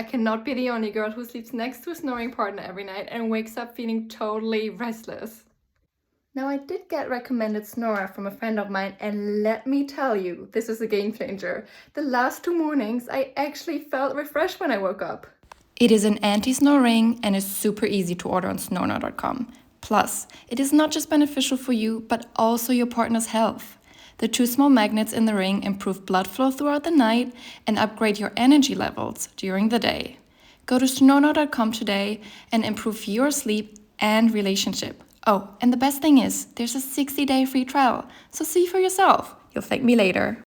I cannot be the only girl who sleeps next to a snoring partner every night and wakes up feeling totally restless. Now, I did get recommended Snorer from a friend of mine, and let me tell you, this is a game changer. The last 2 mornings, I actually felt refreshed when I woke up. It is an anti-snore ring and is super easy to order on snorno.com. Plus, it is not just beneficial for you, but also your partner's health. The 2 small magnets in the ring improve blood flow throughout the night and upgrade your energy levels during the day. Go to snorno.com today and improve your sleep and relationship. Oh, and the best thing is, there's a 60-day free trial, so see for yourself. You'll thank me later.